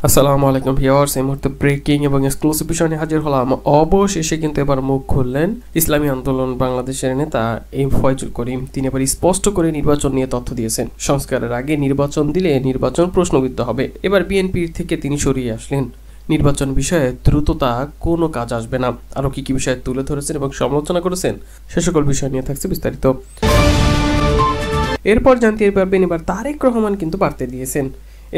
আসসালামু আলাইকুম ভিউয়ার্স, এই মুহূর্তে ব্রেকিং এবং এক্সক্লুসিভ বিষয় নিয়ে হাজির হলাম। অবশেষে কিন্তু এবার মুখ খুললেন ইসলামী আন্দোলন বাংলাদেশের নেতা এম ফয়জুল করিম। তিনি এবার স্পষ্ট করে নির্বাচন নিয়ে তথ্য দিয়েছেন। সংস্কারের আগে নির্বাচন দিলে নির্বাচন প্রশ্নবিদ্ধ হবে। এবার বিএনপির থেকে তিনি সরিয়ে আসলেন। নির্বাচন বিষয়ে দ্রুততা কোনো কাজ আসবে না। আরও কি কি বিষয় তুলে ধরেছেন এবং সমালোচনা করেছেন, সে সকল বিষয় নিয়ে থাকছে বিস্তারিত। এরপর জানতে পারবেন এবার তারেক রহমান কিন্তু বার্তা দিয়েছেন।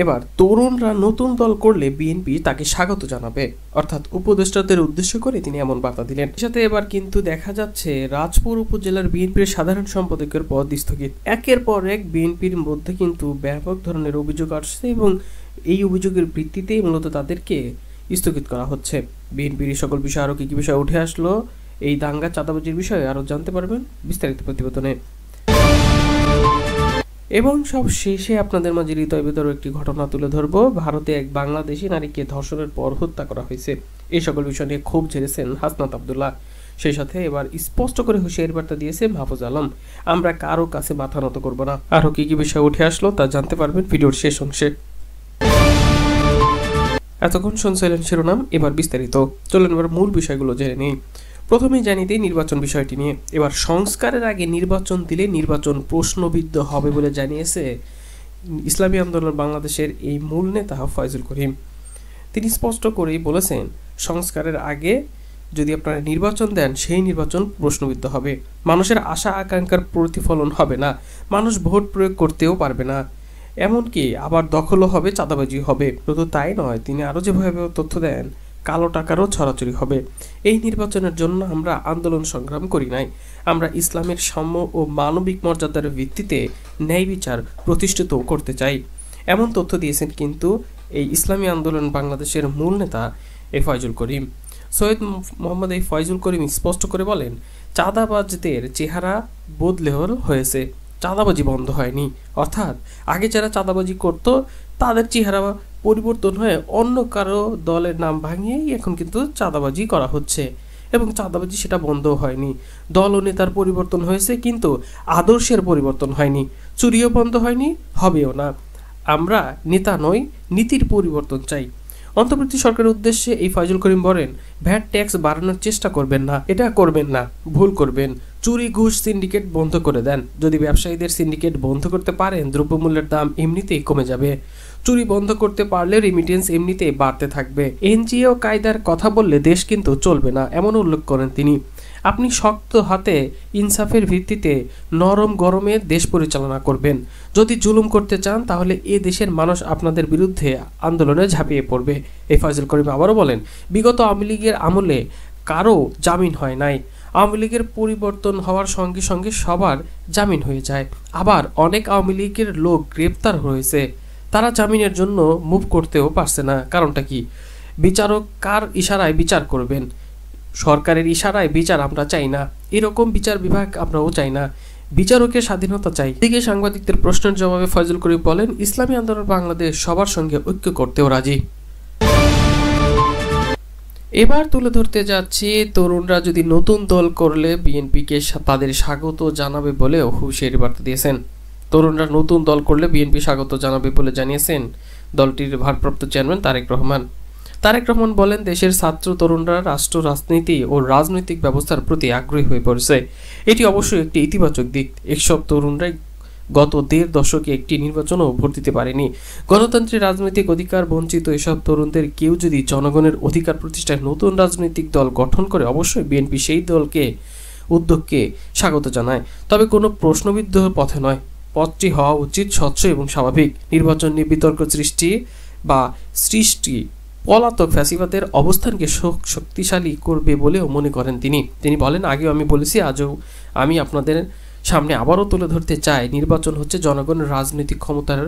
এবার তরুণরা নতুন দল করলে বিএনপি তাকে স্বাগত জানাবে, অর্থাৎ উপদেষ্টাদের উদ্দেশ্য করে তিনি এমন বার্তা দিলেন। সাথে এবার কিন্তু দেখা যাচ্ছে রাজপুর উপজেলার বিএনপির সাধারণ সম্পাদকের পদ স্থগিত। একের পর এক বিএনপির মধ্যে কিন্তু ব্যাপক ধরনের অভিযোগ আসছে এবং এই অভিযোগের ভিত্তিতেই মূলত তাদেরকে স্থগিত করা হচ্ছে। বিএনপির এই সকল বিষয় আরও কি কি বিষয় উঠে আসলো, এই দাঙ্গা চাঁদাবাজির বিষয়ে আরও জানতে পারবেন বিস্তারিত প্রতিবেদনে। এবং সব শেষে আপনাদের মাঝে হৃদয় বিতর একটি ঘটনা তুলে ধরবো। ভারতে এক বাংলাদেশি নারীকে ধর্ষণের পর হত্যা করা হয়েছে। এই সকল বিষয় নিয়ে ক্ষোভ ঝেড়েছেন হাসনাত আব্দুল্লাহ। সেই সাথে এবার স্পষ্ট করে হুঁশিয়ারি বার্তা দিয়েছে মাহফুজ আলম, আমরা কারো কাছে মাথা নত করবো না। আরও কি কি বিষয় উঠে আসলো তা জানতে পারবেন ভিডিওর শেষ অংশে। এতক্ষণ শুনছিলেন শিরোনাম, এবার বিস্তারিত। চলুন এবার মূল বিষয়গুলো জেনে নিই। প্রথমেই জানিয়ে দিই নির্বাচন বিষয়টি নিয়ে। এবার সংস্কারের আগে নির্বাচন দিলে নির্বাচন প্রশ্নবিদ্ধ হবে বলে জানিয়েছে ইসলামী আন্দোলন বাংলাদেশের এই মূল নেতা ফয়জুল করিম। তিনি স্পষ্ট করেই বলেছেন, সংস্কারের আগে যদি আপনারা নির্বাচন দেন সেই নির্বাচন প্রশ্নবিদ্ধ হবে। মানুষের আশা আকাঙ্ক্ষার প্রতিফলন হবে না, মানুষ ভোট প্রয়োগ করতেও পারবে না, এমনকি আবার দখলও হবে, চাঁদাবাজি হবে। শুধু তাই নয়, তিনি আরও যেভাবে তথ্য দেন, কালো টাকারও ছড়াছড়ি হবে। এই নির্বাচনের জন্য আমরা আন্দোলন সংগ্রাম করি নাই, আমরা ইসলামের সাম্য ও মানবিক মর্যাদার ভিত্তিতে ন্যায় বিচার প্রতিষ্ঠিত করতে চাই। এমন তথ্য দিয়েছেন কিন্তু এই ইসলামী আন্দোলন বাংলাদেশের মূল নেতা ফয়জুল করিম। সৈয়দ মোহাম্মদ ফয়জুল করিম স্পষ্ট করে বলেন, চাঁদাবাজদের চেহারা বদলে হয়েছে, চাঁদাবাজি বন্ধ হয়নি। অর্থাৎ আগে যারা চাঁদাবাজি করত তাদের চেহারা পরিবর্তন হয়ে অন্য কারো দলের নাম ভাঙিয়েই এখন কিন্তু চাঁদাবাজি করা হচ্ছে এবং চাঁদাবাজি সেটা বন্ধও হয়নি। দল ও নেতার পরিবর্তন হয়েছে কিন্তু আদর্শের পরিবর্তন হয়নি, চুরিও বন্ধ হয়নি, হবেও না। আমরা নেতা নই, নীতির পরিবর্তন চাই। অন্তর্বর্তী সরকারের উদ্দেশ্যে এই ফয়জুল করিম বলেন, ভ্যাট ট্যাক্স বাড়ানোর চেষ্টা করবেন না, এটা করবেন না, ভুল করবেন। চুরি ঘুষ সিন্ডিকেট বন্ধ করে দেন। যদি ব্যবসায়ীদের সিন্ডিকেট বন্ধ করতে পারেন, দ্রব্যমূল্যের দাম এমনিতেই কমে যাবে। চুরি বন্ধ করতে পারলে রেমিটেন্স এমনিতেই বাড়তে থাকবে। এনজিও কায়দার কথা বললে দেশ কিন্তু চলবে না, এমন উল্লেখ করেন তিনি। আপনি শক্ত হাতে ইনসাফের ভিত্তিতে নরম গরমে দেশ পরিচালনা করবেন। যদি জুলুম করতে চান তাহলে এ দেশের মানুষ আপনাদের বিরুদ্ধে আন্দোলনে ঝাঁপিয়ে পড়বে। এই ফয়জুল করিম আবারও বলেন, বিগত আওয়ামী লীগের আমলে কারো জামিন হয় নাই, আওয়ামী লীগের পরিবর্তন হওয়ার সঙ্গে সঙ্গে সবার জামিন হয়ে যায়। আবার অনেক আওয়ামী লীগের লোক গ্রেপ্তার হয়েছে, তারা জামিনের জন্য মুভ করতেও পারছে না। কারণটা কি? বিচারক কার ইশারায় বিচার করবেন? সরকারের ইশারায় বিচার আমরা চাই না, এরকম বিচার বিভাগ আমরাও চাই না, বিচারকের স্বাধীনতা চাই। এদিকে সাংবাদিকদের প্রশ্নের জবাবে ফয়জুল করিম বলেন, ইসলামী আন্দোলন বাংলাদেশ সবার সঙ্গে ঐক্য করতেও রাজি। এবার তুলে ধরতে যাচ্ছি, তরুণরা যদি নতুন দল করলে বিএনপিকে তাদের স্বাগত জানাবে বলেও হুঁশিয়ারি বার্তা দিয়েছেন। তরুণরা নতুন দল করলে বিএনপি স্বাগত জানাবে বলে জানিয়েছেন দলটির ভারপ্রাপ্ত চেয়ারম্যান তারেক রহমান। তারেক রহমান বলেন, দেশের ছাত্র তরুণরা রাষ্ট্র রাজনীতি ও রাজনৈতিক ব্যবস্থার প্রতি আগ্রহী হয়ে পড়েছে। এটি অবশ্যই একটি ইতিবাচক দিক। এসব তরুণরাই গত ১.৫ দশকে একটি নির্বাচনও ভোট দিতে পারেনি। গণতান্ত্রিক রাজনৈতিক অধিকার বঞ্চিত এসব তরুণদের কেউ যদি জনগণের অধিকার প্রতিষ্ঠায় নতুন রাজনৈতিক দল গঠন করে, অবশ্যই বিএনপি সেই উদ্যোগকে স্বাগত জানায়, তবে কোনো প্রশ্নবিদ্ধ পথে নয়। পথটি হওয়া উচিত স্বচ্ছ এবং স্বাভাবিক। নির্বাচন নিয়ে বিতর্ক সৃষ্টি পলাতক ফ্যাসিবাদের অবস্থানকে শক্তিশালী করবে বলেও মনে করেন তিনি বলেন, আগেও আমি বলেছি, আজও আমি আপনাদের সামনে আবারও তুলে ধরতে চাই, নির্বাচন হচ্ছে জনগণের রাজনৈতিক ক্ষমতার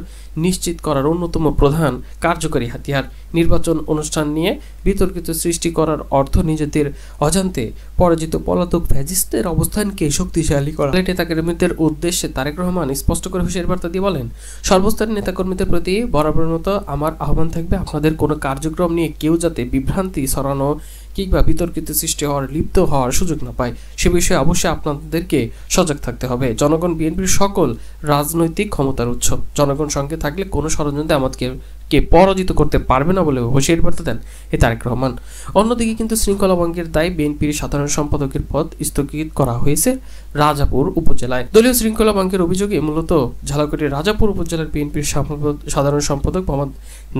নিশ্চিত করার অন্যতম প্রধান কার্যকরী হাতিয়ার। নির্বাচন অনুষ্ঠান নিয়ে বিতর্কিত সৃষ্টি করার অর্থ নিজেদের অজান্তে পরাজিত পলাতক ফ্যাসিস্টদের অবস্থানকে শক্তিশালী করা। নেতাকর্মীদের উদ্দেশ্যে তারেক রহমান স্পষ্ট করে হুঁশিয়ারি বার্তা দিয়ে বলেন, সর্বস্তরের নেতাকর্মীদের প্রতি বরাবরের মতো আমার আহ্বান থাকবে, আপনাদের কোনো কার্যক্রম নিয়ে কেউ যাতে বিভ্রান্তি ছড়ানো কিংবা বিতর্কিত সৃষ্টি হওয়ার লিপ্ত হওয়ার সুযোগ না পায় সে বিষয়ে অবশ্যই আপনাদেরকে সজাগ থাকতে হবে। জনগণ বিএনপির সকল রাজনৈতিক ক্ষমতার উৎস। জনগণ সঙ্গে থাকলে কোনো ষড়যন্ত্রে আমাদেরকে পরাজিত করতে পারবে না বলে হুঁশিয়ারি বার্তা দেন তারেক রহমান। অন্যদিকে কিন্তু শৃঙ্খলা ভঙ্গের দায়ে বিএনপির সাধারণ সম্পাদকের পদ স্থগিত করা হয়েছে রাজাপুর উপজেলায়। দলীয় শৃঙ্খলা ভঙ্গের অভিযোগে মূলত ঝালকাঠির রাজাপুর উপজেলার বিএনপির সাধারণ সম্পাদক মোহাম্মদ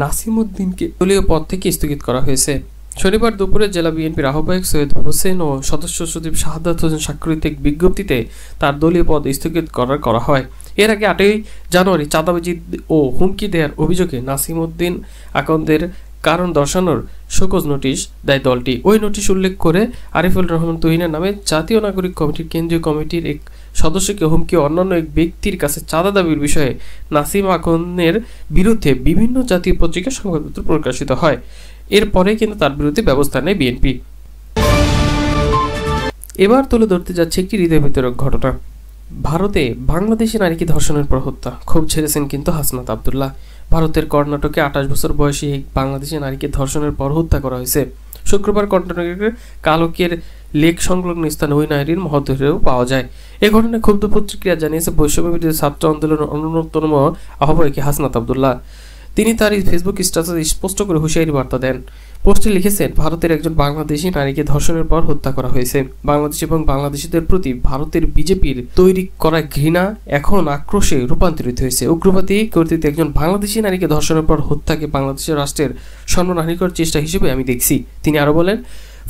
নাসিমউদ্দিনকে দলীয় পদ থেকে স্থগিত করা হয়েছে। শনিবার দুপুরে জেলা বিএনপির আহ্বায়ক সৈয়দ হোসেন ও সদস্য সচিব শাহাদাত হোসেন স্বাক্ষরিত এক বিজ্ঞপ্তিতে তার দলীয় পদ স্থগিত করা হয়। এর আগে 8ই জানুয়ারি চাঁদাবাজি ও হুমকি দেওয়ার অভিযোগে নাসিমউদ্দিন আকন্দের কারণ দর্শানোর শোকজ নোটিশ দেয় দলটি। ওই নোটিশ উল্লেখ করে আরিফুল রহমান তুহিনের নামে জাতীয় নাগরিক কমিটির কেন্দ্রীয় কমিটির এক সদস্যকে হুমকি অন্যান্য এক ব্যক্তির কাছে চাঁদা দাবির বিষয়ে নাসিম আকনের বিরুদ্ধে বিভিন্ন জাতীয় পত্রিকায় সংবাদপত্র প্রকাশিত হয়। এরপরে কিন্তু তার বিরুদ্ধে ব্যবস্থা নেয় বিএনপি। এবার তুলে ধরতে যাচ্ছে একটি হৃদয় বিতরক ঘটনা। ভারতে বাংলাদেশি নারীকে ধর্ষণের পর হত্যা, ক্ষোভ ছেড়েছেন কিন্তু হাসনাত আবদুল্লাহ। ভারতের কর্ণাটকে 28 বছর বয়সী এক বাংলাদেশি নারীকে ধর্ষণের পর হত্যা করা হয়েছে। শুক্রবার কর্ণাটকের কালকের লেক সংলগ্ন স্থানে ওই নারীর মরদেহ পাওয়া যায়। এ ঘটনায় ক্ষুব্ধ প্রতিক্রিয়া জানিয়েছে বৈষম্য বিরোধী ছাত্র আন্দোলনের অন্যতম আহ্বায়ক হাসনাত আবদুল্লাহ। তিনি তার ফেসবুক স্ট্যাটাসে স্পষ্ট করে হুঁশিয়ারি বার্তা দেন। পোস্টে লিখেছেন, ভারতের একজন বাংলাদেশি নারীকে ধর্ষণের পর হত্যা করা হয়েছে। বাংলাদেশ এবং বাংলাদেশিদের প্রতি ভারতের বিজেপির তৈরি করা ঘৃণা এখন আক্রোশে রূপান্তরিত হয়েছে। উগ্রবাদী কর্তৃক একজন বাংলাদেশি নারীকে ধর্ষণের পর হত্যাকে বাংলাদেশের রাষ্ট্রের সম্মানহানিকর চেষ্টা হিসেবে আমি দেখছি। তিনি আরো বলেন,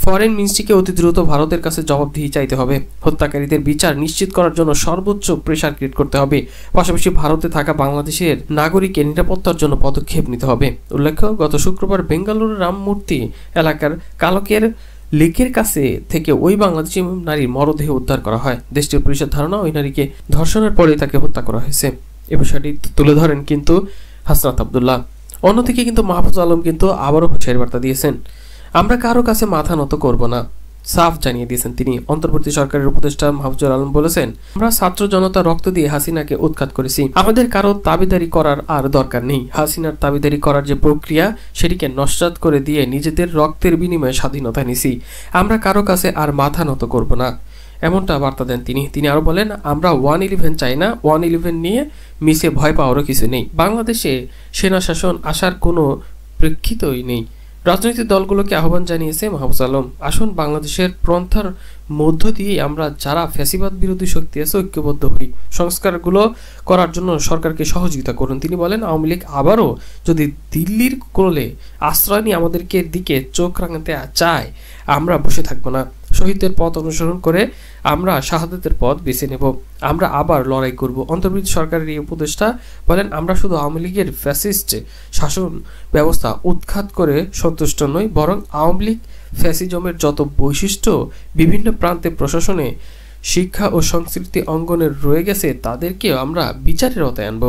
ফরেন মিনিস্ট্রিকে অতি দ্রুত ভারতের কাছে জবাবদিহি চাইতে হবে। হত্যাকারীদের বিচার নিশ্চিত করার জন্য সর্বোচ্চ প্রেসার ক্রিয়েট করতে হবে। পাশাপাশি ভারতে থাকা বাংলাদেশের নাগরিকের নিরাপত্তার জন্য পদক্ষেপ নিতে হবে। উল্লেখ্য, গত শুক্রবার বেঙ্গালুরু রামমূর্তি এলাকার কালকের লেকের কাছে থেকে ওই বাংলাদেশি নারীর মরদেহ উদ্ধার করা হয়। দেশটির পুলিশের ধারণা ওই নারীকে ধর্ষণের পরে তাকে হত্যা করা হয়েছে। এ বিষয়টি তুলে ধরেন কিন্তু হাসনাত আবদুল্লাহ। অন্যদিকে কিন্তু মাহফুজ আলম কিন্তু আবারও হুঁশিয়ারি বার্তা দিয়েছেন, আমরা কারো কাছে মাথা নত করব না, সাফ জানিয়ে দিয়েছেন তিনি। অন্তর্বর্তী সরকারের উপদেষ্টা মাহফুজুল আলম বলেছেন, আমরা ছাত্র জনতা রক্ত দিয়ে হাসিনাকে উৎখাত করেছি, আমাদের কারো দাবিদারি করার আর দরকার নেই। হাসিনার দাবিদারি করার যে প্রক্রিয়া সেটিকে নস্যাৎ করে দিয়ে নিজেদের রক্তের বিনিময়ে স্বাধীনতা নিছি, আমরা কারো কাছে আর মাথা নত করব না, এমনটা বার্তা দেন তিনি। তিনি আরো বলেন, আমরা 111 চাই না, 111 নিয়ে মিশে ভয় পাওয়ারও কিছু নেই। বাংলাদেশে সেনা শাসন আসার কোনো প্রেক্ষিতই নেই। রাজনৈতিক দলগুলোকে আহ্বান জানিয়েছে মাহফুজ আলম, আসুন বাংলাদেশের পন্থার মধ্য দিয়ে আমরা যারা ফ্যাসিবাদ বিরোধী শক্তি আছে ঐক্যবদ্ধ হই, সংস্কারগুলো করার জন্য সরকারকে সহযোগিতা করুন। তিনি বলেন, আওয়ামী লীগ আবারও যদি দিল্লির কোলে আশ্রয় নিয়ে আমাদেরকে দিকে চোখ রাঙাতে চায়, আমরা বসে থাকবো না। শহীদদের পথ অনুসরণ করে আমরা শাহাদাতের পথ বেছে নেব, আমরা আবার লড়াই করব। অন্তর্বর্তী সরকারের এই উপদেষ্টা বলেন, আমরা শুধু আওয়ামী লীগের ফ্যাসিস্ট শাসন ব্যবস্থা উৎখাত করে সন্তুষ্ট নই, বরং আওয়ামী লীগ ফ্যাসিজমের যত বৈশিষ্ট্য বিভিন্ন প্রান্তে প্রশাসনে, শিক্ষা ও সংস্কৃতি অঙ্গনে রয়ে গেছে তাদেরকেও আমরা বিচারের আওতায় আনব,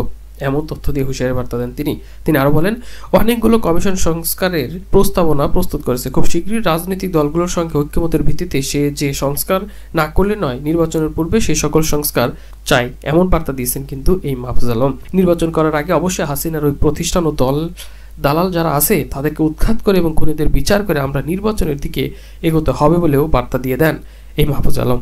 এমন তথ্য দিয়ে হুঁশিয়ারি বার্তা দেন তিনি। তিনি আরো বলেন, অনেকগুলো কমিশন সংস্কারের প্রস্তাবনা প্রস্তুত করেছে, খুব শীঘ্রই রাজনৈতিক দলগুলোর সঙ্গে ঐক্যমতের ভিত্তিতে সে যে সংস্কার না করলে নয়, নির্বাচনের পূর্বে সেই সকল সংস্কার চাই, এমন বার্তা দিয়েছেন কিন্তু এই মাহফুজ আলম। নির্বাচন করার আগে অবশ্যই হাসিনার ওই প্রতিষ্ঠান ও দল দালাল যারা আছে তাদেরকে উৎখাত করে এবং খুনিদের বিচার করে আমরা নির্বাচনের দিকে এগোতে হবে বলেও বার্তা দিয়ে দেন এই মাহফুজ আলম।